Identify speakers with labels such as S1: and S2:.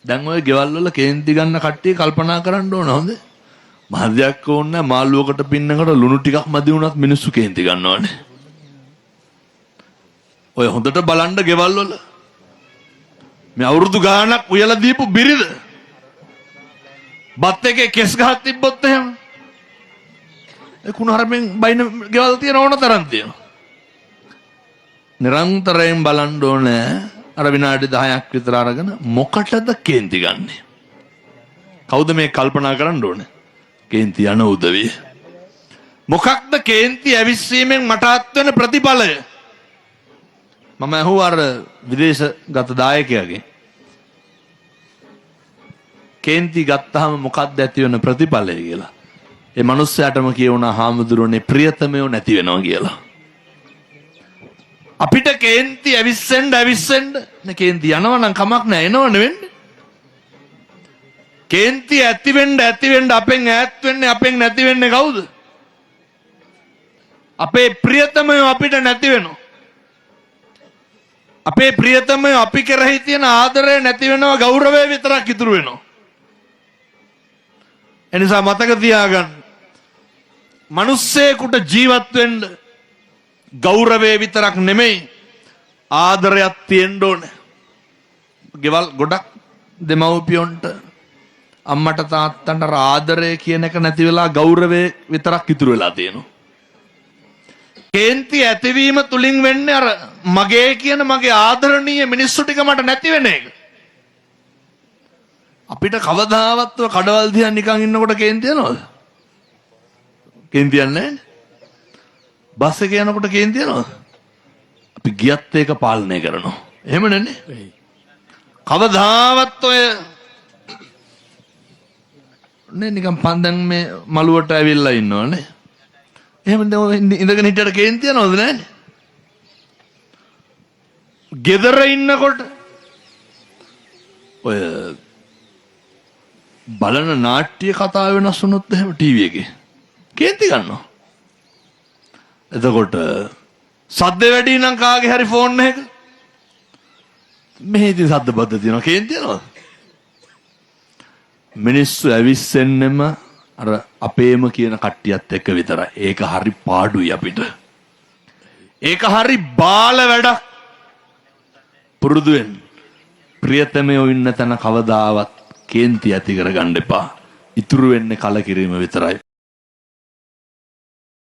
S1: දැන් ඔය ගෙවල් වල කේන්ති ගන්න කට්ටිය කල්පනා කරන්න ඕන හොඳ. මහදයක් ඕනේ මාළුවකට පින්නකට ලුණු ටිකක් මදි වුණත් මිනිස්සු කේන්ති ගන්නවනේ. ඔය හොඳට බලන්න ගෙවල් වල මේ අවුරුදු ගාණක් උයලා දීපු බිරිඳ බත් එකේ කෙස් ගහක් තිබ්බොත් එහෙම ඒ කුණහරපෙන් බයින ගෙවල් තියෙන ඕන තරම් තියෙනවා. නිරන්තරයෙන් බලන්න ඕනේ අර විනාඩි 10ක් විතර අරගෙන මොකටද කේන්ති ගන්නෙ? කවුද මේ කල්පනා කරන්න ඕනේ? කේන්ති යන උදවිය. මොකක්ද කේන්ති ඇවිස්සීමෙන් මට අත් වෙන ප්‍රතිඵලය? මම අහුවා අර විදේශගත දායකයාගෙන්. කේන්ති ගත්තාම මොකක්ද ඇති වෙන ප්‍රතිඵලය කියලා. ඒ මිනිස්සයාටම කියවුණා හාමුදුරනේ ප්‍රියතමයෝ නැති වෙනවා කියලා. අපිට කේන්ති ඇවිස්සෙන්න නේ කේන්ති යනවා නම් කමක් නැහැ එනවනේ වෙන්නේ. කේන්ති ඇති වෙන්න අපෙන් ඈත් වෙන්නේ අපෙන් නැති වෙන්නේ කවුද? අපේ ප්‍රියතමයෝ අපිට නැති වෙනවා. අපේ ප්‍රියතමයෝ අපි කරෙහි තියෙන ආදරය නැති වෙනවා ගෞරවය විතරක් ඉතුරු වෙනවා. එනිසා මතක තියාගන්න මිනිස්සෙකුට ජීවත් වෙන්න ගෞරවය විතරක් නෙමෙයි ආදරයක් තියෙන්න ඕනේ. ගෙවල් ගොඩක් දෙමව්පියොන්ට අම්මට තාත්තන්ට ආදරය කියන එක නැති වෙලා ගෞරවය විතරක් ඉතුරු වෙලා තියෙනවා. කේන්ති ඇතිවීම තුලින් වෙන්නේ අර මගේ කියන මගේ ආදරණීය මිනිස්සු ටික මට නැති වෙන එක. අපිට කවදාවත් කඩවල් දිහා නිකන් ඉන්නකොට කේන්ති යනවද? කේන්ති යන්නේ නැහැ. බස් එක යනකොට කේන්ති යනවද? අපි ගියත් ඒක පාලනය කරනවා. එහෙම නෙන්නේ. කවදාවත් ඔය නේ නිකන් පන්දන් මේ මළුවට ඇවිල්ලා ඉන්නවනේ. එහෙම ඉඳගෙන හිටියට කේන්ති යනවද නැන්නේ? ගෙදර ඉන්නකොට ඔය බලන නාට්‍ය කතා වෙනස් වුණොත් එහෙම ටීවී එකේ කේන්ති ගන්නවා. එතකොට සද්ද වැඩි නම් කාගේ හරි ෆෝන් එකක මෙහෙදි සද්ද බද්ද තියෙනවා කේන්ති යනවා. මිනිස්සු ඇවිස්සෙන්නෙම අර අපේම කියන කට්ටියත් එක්ක විතරයි. ඒක හරි පාඩුයි අපිට. ඒක හරි බාල වැඩක්. පුරුදු වෙන්න. ප්‍රියතමයෝ ඉන්න තැන කවදාවත් කේන්ති ඇති කරගන්න එපා. ඉතුරු වෙන්නේ කලකිරීම විතරයි.